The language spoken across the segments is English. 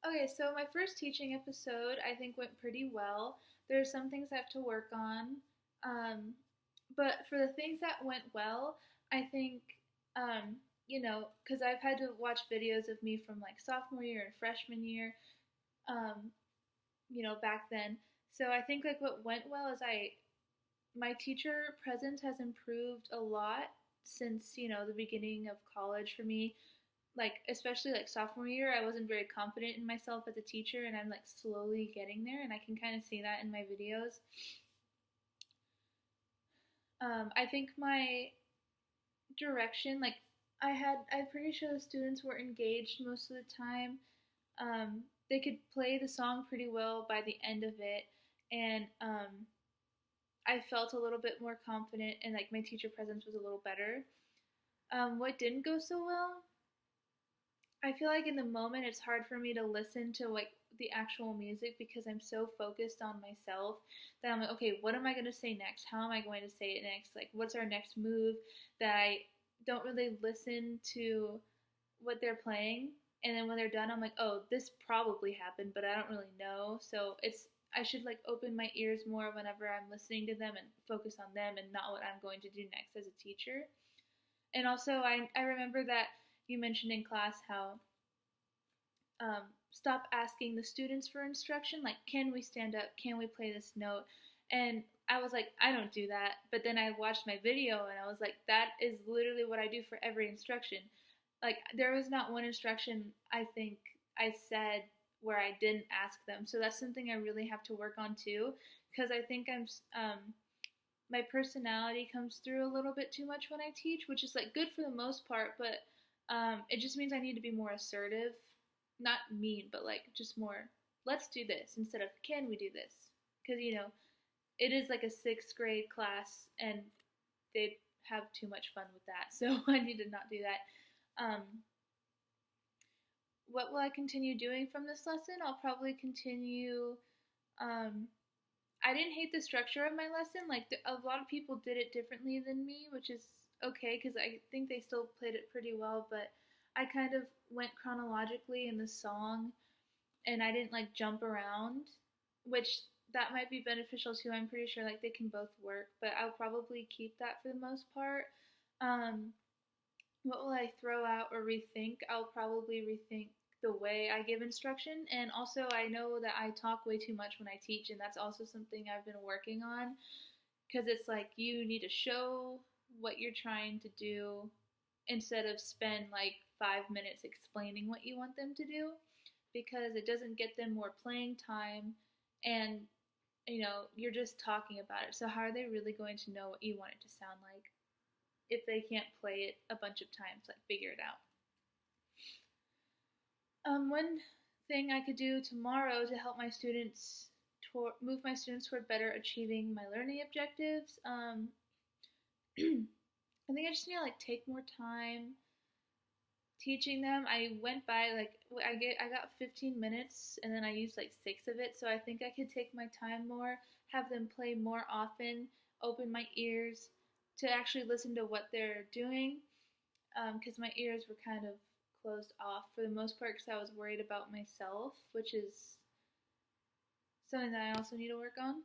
Okay, so my first teaching episode I think went pretty well. There's some things I have to work on. Um, but for the things that went well, I think, because I've had to watch videos of me from like sophomore year and freshman year, um, back then. So I think like what went well is my teacher presence has improved a lot since, the beginning of college for me, like especially like sophomore year. I wasn't very confident in myself as a teacher, and I'm like slowly getting there, and I can kind of see that in my videos. I think my direction, like I'm pretty sure the students were engaged most of the time. They could play the song pretty well by the end of it, and I felt a little bit more confident, and like my teacher presence was a little better. What didn't go so well, I feel like in the moment it's hard for me to listen to like the actual music because I'm so focused on myself that I'm like, okay, what am I going to say next? How am I going to say it next? Like, what's our next move? That I don't really listen to what they're playing. And then when they're done, I'm like, oh, this probably happened, but I don't really know. So I should like open my ears more whenever I'm listening to them and focus on them and not what I'm going to do next as a teacher. And also, I remember that you mentioned in class how stop asking the students for instruction, like, can we stand up? Can we play this note? And I was like, I don't do that. But then I watched my video and I was like, that is literally what I do for every instruction. Like, there was not one instruction I think I said where I didn't ask them. So that's something I really have to work on too, because I think my personality comes through a little bit too much when I teach, which is like good for the most part, but it just means I need to be more assertive, not mean, but like just more. Let's do this instead of can we do this? Because it is like a sixth grade class, and they have too much fun with that, so I need to not do that. What will I continue doing from this lesson? I'll probably continue. Um, I didn't hate the structure of my lesson. Like a lot of people did it differently than me, which is okay because I think they still played it pretty well. But I kind of went chronologically in the song, and I didn't like jump around, which that might be beneficial too. I'm pretty sure like they can both work, but I'll probably keep that for the most part. Um, what will I throw out or rethink? I'll probably rethink the way I give instruction. And also, I know that I talk way too much when I teach, and that's also something I've been working on because it's like you need to show what you're trying to do instead of spend like 5 minutes explaining what you want them to do because it doesn't get them more playing time, and you're just talking about it. So, how are they really going to know what you want it to sound like if they can't play it a bunch of times, like figure it out? One thing I could do tomorrow to help my students move my students toward better achieving my learning objectives. I think I just need to like take more time teaching them. I went by like I got 15 minutes and then I used like 6 of it, so I think I could take my time more, have them play more often, open my ears to actually listen to what they're doing, because my ears were kind of closed off for the most part because I was worried about myself, which is something that I also need to work on.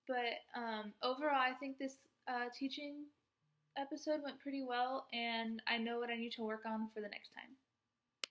But overall, I think this teaching episode went pretty well, and I know what I need to work on for the next time.